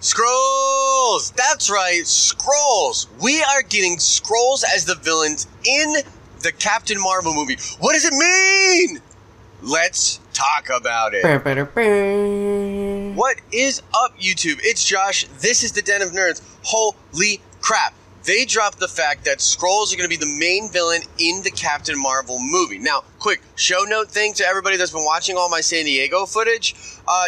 Skrulls! That's right, Skrulls! We are getting Skrulls as the villains in the Captain Marvel movie. What does it mean? Let's talk about it. What is up, YouTube? It's Josh. This is the Den of Nerds. Holy crap. They dropped the fact that Skrulls are going to be the main villain in the Captain Marvel movie. Now, quick show note thing to everybody that's been watching all my San Diego footage.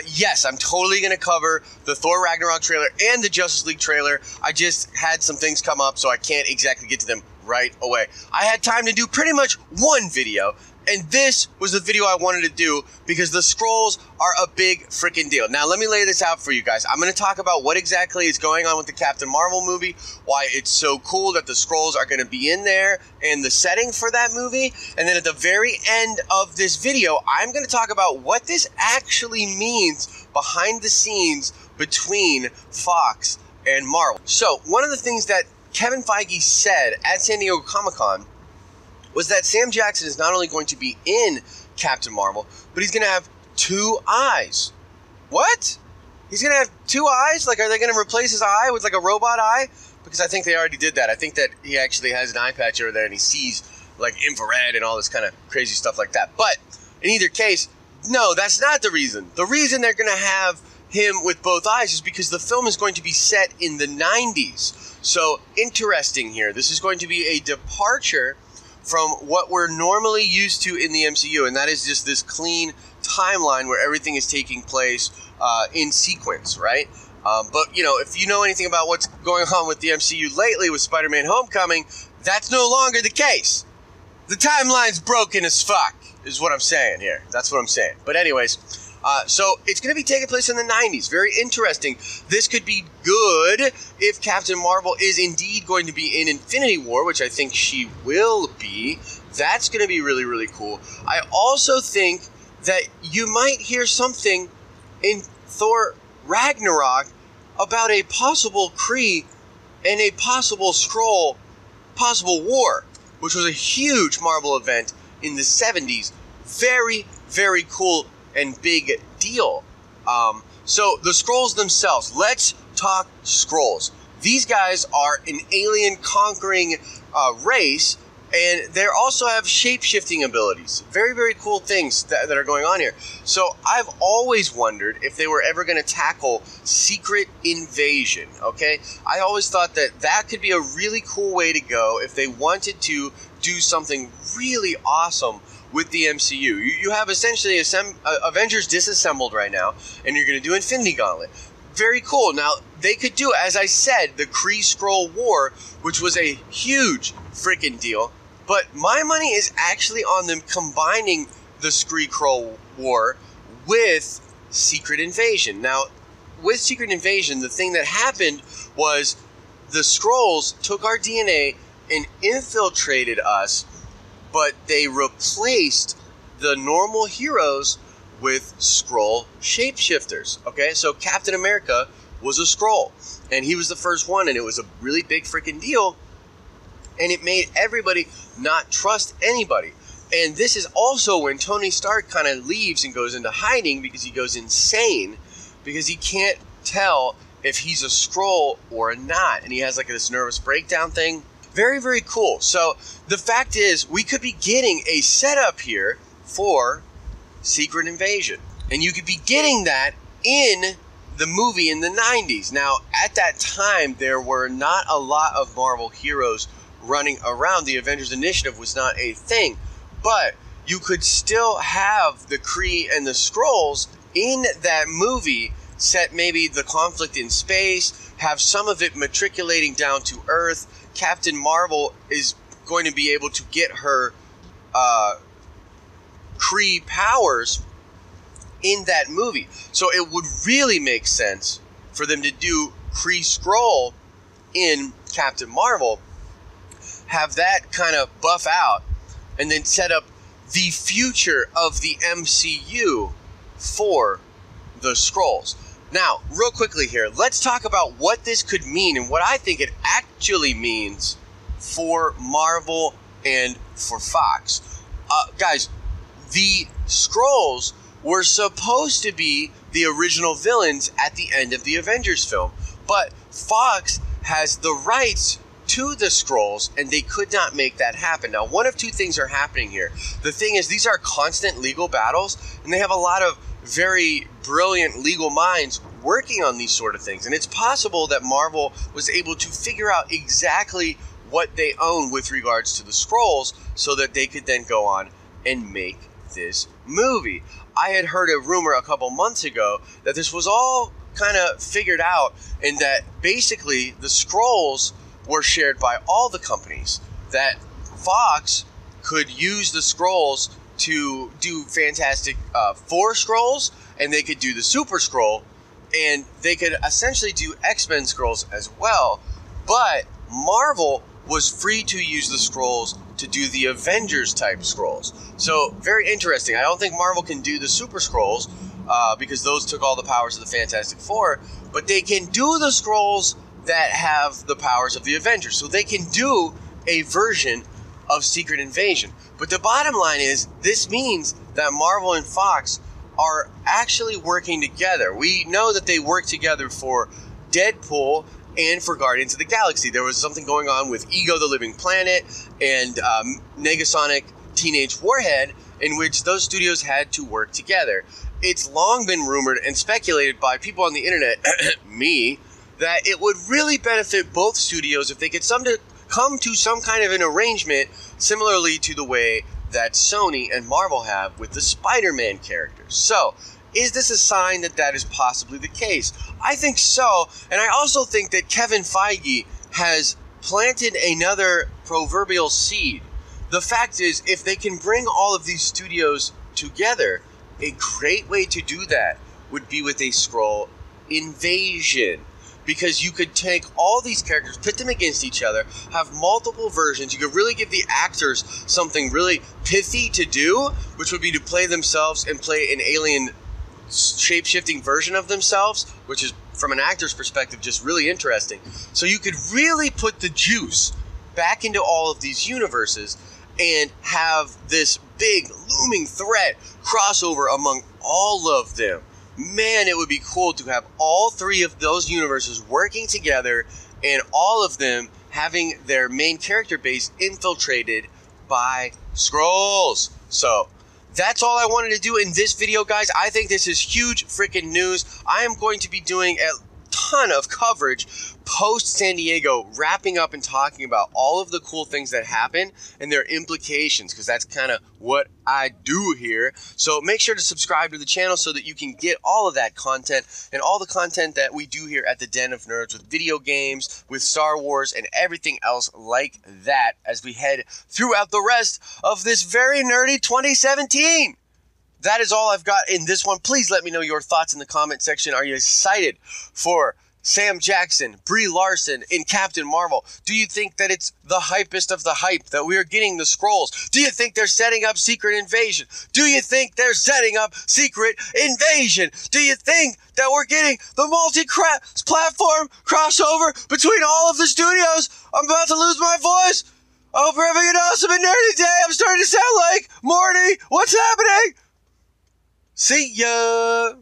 Yes, I'm totally going to cover the Thor Ragnarok trailer and the Justice League trailer. I just had some things come up, so I can't exactly get to them right away. I had time to do pretty much one video, and this was the video I wanted to do because the Skrulls are a big freaking deal. Now, let me lay this out for you guys. I'm going to talk about what exactly is going on with the Captain Marvel movie, why it's so cool that the Skrulls are going to be in there, and the setting for that movie. And then at the very end of this video, I'm going to talk about what this actually means behind the scenes between Fox and Marvel. So, one of the things that Kevin Feige said at San Diego Comic-Con was that Sam Jackson is not only going to be in Captain Marvel, but he's going to have two eyes. What? He's going to have two eyes? Like, are they going to replace his eye with, like, a robot eye? Because I think they already did that. I think that he actually has an eye patch over there, and he sees, like, infrared and all this kind of crazy stuff like that. But, in either case, no, that's not the reason. The reason they're going to have him with both eyes is because the film is going to be set in the 90s. So, interesting here. This is going to be a departure from what we're normally used to in the MCU, and that is just this clean timeline where everything is taking place in sequence, right? But, you know, if you know anything about what's going on with the MCU lately with Spider-Man Homecoming, that's no longer the case. The timeline's broken as fuck, is what I'm saying here. That's what I'm saying. But anyways, so it's going to be taking place in the 90s. Very interesting. This could be good if Captain Marvel is indeed going to be in Infinity War, which I think she will be. That's going to be really, really cool. I also think that you might hear something in Thor Ragnarok about a possible Kree and a possible Skrull possible war, which was a huge Marvel event in the 70s. Very, very cool and big deal. So the Skrulls themselves, let's talk Skrulls. These guys are an alien conquering race, and they also have shape-shifting abilities. Very, very cool things that are going on here. So I've always wondered if they were ever going to tackle secret invasion, okay? I always thought that that could be a really cool way to go if they wanted to do something really awesome with the MCU. You have essentially Avengers disassembled right now, and you're going to do Infinity Gauntlet. Very cool. Now, they could do, as I said, the Kree-Skrull War, which was a huge freaking deal, but my money is actually on them combining the Kree-Skrull War with Secret Invasion. Now, with Secret Invasion, the thing that happened was the Skrulls took our DNA and infiltrated us, but they replaced the normal heroes with Skrull shapeshifters. Okay, so Captain America was a Skrull, and he was the first one, and it was a really big freaking deal, and it made everybody not trust anybody. And this is also when Tony Stark kind of leaves and goes into hiding because he goes insane because he can't tell if he's a Skrull or not, and he has like this nervous breakdown thing. Very, very cool. So the fact is, we could be getting a setup here for Secret Invasion. And you could be getting that in the movie in the 90s. Now, at that time, there were not a lot of Marvel heroes running around. The Avengers Initiative was not a thing. But you could still have the Kree and the Skrulls in that movie, set maybe the conflict in space, have some of it matriculating down to Earth. Captain Marvel is going to be able to get her Kree powers in that movie. So it would really make sense for them to do Kree-Skrull in Captain Marvel, have that kind of buff out, and then set up the future of the MCU for the Skrulls. Now, real quickly here, let's talk about what this could mean and what I think it actually means for Marvel and for Fox. Guys, the Skrulls were supposed to be the original villains at the end of the Avengers film. But Fox has the rights to the Skrulls, and they could not make that happen. Now, one of two things are happening here. The thing is, these are constant legal battles, and they have a lot of very brilliant legal minds working on these sort of things. And it's possible that Marvel was able to figure out exactly what they own with regards to the Skrulls so that they could then go on and make this movie. I had heard a rumor a couple months ago that this was all kind of figured out, and that basically the Skrulls were shared by all the companies, that Fox could use the Skrulls to do Fantastic Four Skrulls, and they could do the Super Skrull, and they could essentially do X-Men Skrulls as well. But Marvel was free to use the Skrulls to do the Avengers type Skrulls. So very interesting. I don't think Marvel can do the Super Skrulls because those took all the powers of the Fantastic Four, but they can do the Skrulls that have the powers of the Avengers. So they can do a version of Secret Invasion. But the bottom line is, this means that Marvel and Fox are actually working together. We know that they work together for Deadpool and for Guardians of the Galaxy. There was something going on with Ego the Living Planet and Negasonic Teenage Warhead, in which those studios had to work together. It's long been rumored and speculated by people on the internet, me, that it would really benefit both studios if they could come to some kind of an arrangement similarly to the way that Sony and Marvel have with the Spider-Man characters. So, is this a sign that that is possibly the case? I think so, and I also think that Kevin Feige has planted another proverbial seed. The fact is, if they can bring all of these studios together, a great way to do that would be with a Skrull invasion. Because you could take all these characters, pit them against each other, have multiple versions. You could really give the actors something really pithy to do, which would be to play themselves and play an alien shape-shifting version of themselves, which is, from an actor's perspective, just really interesting. So you could really put the juice back into all of these universes and have this big looming threat crossover among all of them. Man, it would be cool to have all three of those universes working together and all of them having their main character base infiltrated by Skrulls. So, that's all I wanted to do in this video, guys. I think this is huge freaking news. I am going to be doing a ton of coverage post San Diego, wrapping up and talking about all of the cool things that happen and their implications, because that's kind of what I do here. So make sure to subscribe to the channel so that you can get all of that content and all the content that we do here at the Den of Nerds with video games, with Star Wars, and everything else like that as we head throughout the rest of this very nerdy 2017. That is all I've got in this one. Please let me know your thoughts in the comment section. Are you excited for Sam Jackson, Brie Larson in Captain Marvel? Do you think that it's the hypest of the hype that we are getting the Skrulls? Do you think they're setting up Secret Invasion? Do you think they're setting up Secret Invasion? Do you think that we're getting the multi-platform crossover between all of the studios? I'm about to lose my voice. I hope you're having an awesome and nerdy day. I'm starting to sound like Morty. What's happening? See ya!